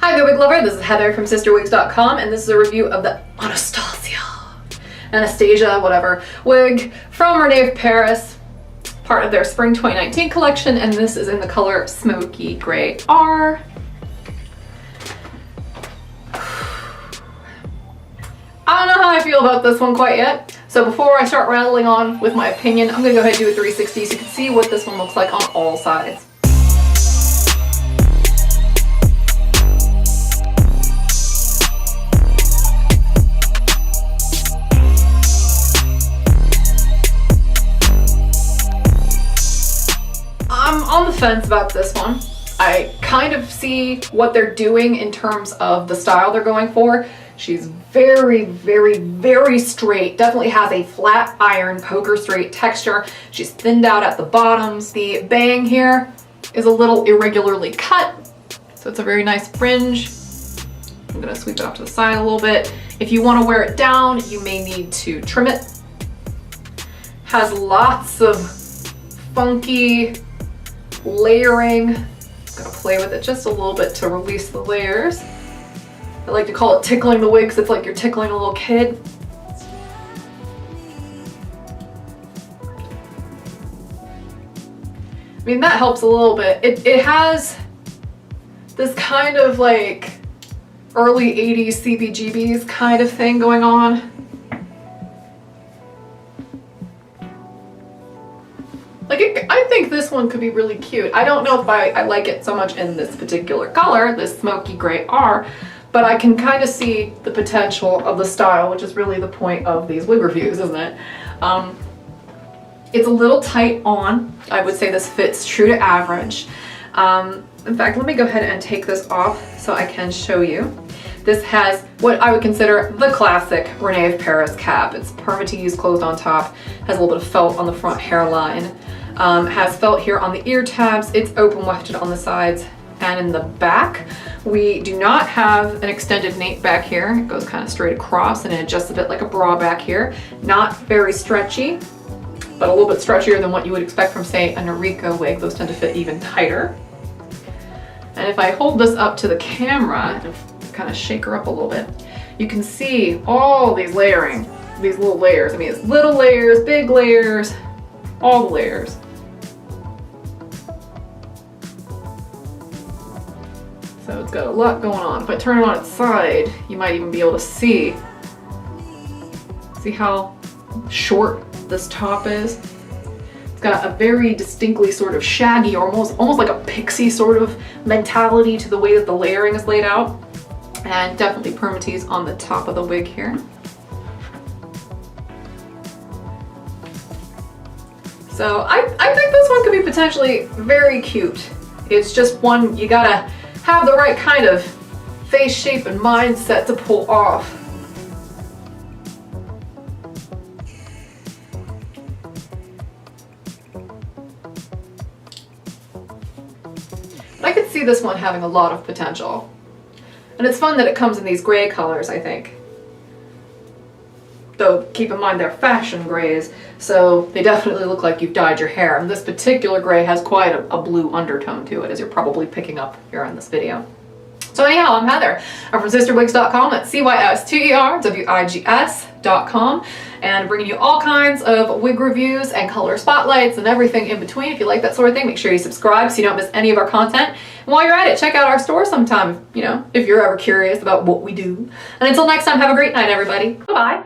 Hi there, wig lover. This is Heather from CysterWigs.com, and this is a review of the Anastasia, whatever, wig from Rene of Paris, part of their spring 2019 collection, and this is in the color Smoky Gray R. I don't know how I feel about this one quite yet. So before I start rattling on with my opinion, I'm gonna go ahead and do a 360 so you can see what this one looks like on all sides. I'm on the fence about this one. I kind of see what they're doing in terms of the style they're going for. She's very, very, very straight. Definitely has a flat iron poker straight texture. She's thinned out at the bottoms. The bang here is a little irregularly cut, so it's a very nice fringe. I'm gonna sweep it off to the side a little bit. If you want to wear it down, you may need to trim it. Has lots of funky layering. Gonna play with it just a little bit to release the layers. I like to call it tickling the wig because it's like you're tickling a little kid. I mean, that helps a little bit. It has this kind of like early 80s CBGBs kind of thing going on. I think this one could be really cute. I don't know if I like it so much in this particular color, this Smoky Gray R, but I can kind of see the potential of the style, which is really the point of these wig reviews, isn't it? It's a little tight on. I would say this fits true to average. In fact, let me go ahead and take this off so I can show you. This has what I would consider the classic Rene of Paris cap. It's permatease closed on top, has a little bit of felt on the front hairline, has felt here on the ear tabs. It's open wefted on the sides and in the back. We do not have an extended nape back here. It goes kind of straight across and it adjusts a bit like a bra back here. Not very stretchy, but a little bit stretchier than what you would expect from, say, a Noriko wig. Those tend to fit even tighter. And if I hold this up to the camera and kind of shake her up a little bit, you can see all these layering, these little layers. I mean, it's little layers, big layers, all the layers. So it's got a lot going on. If I turn it on its side, you might even be able to see how short this top is. It's got a very distinctly sort of shaggy, or almost like a pixie sort of mentality to the way that the layering is laid out. And definitely permatease on the top of the wig here. So I think this one could be potentially very cute. It's just one you gotta have the right kind of face shape and mindset to pull off. I could see this one having a lot of potential. And it's fun that it comes in these gray colors, I think. Though, keep in mind they're fashion grays, so they definitely look like you've dyed your hair. And this particular gray has quite a blue undertone to it, as you're probably picking up here in this video. So anyhow, I'm Heather. I'm from CysterWigs.com. That's CysterWigs.com, and bringing you all kinds of wig reviews and color spotlights and everything in between. If you like that sort of thing, make sure you subscribe so you don't miss any of our content. And while you're at it, check out our store sometime, if you're ever curious about what we do. And until next time, have a great night, everybody. Bye-bye.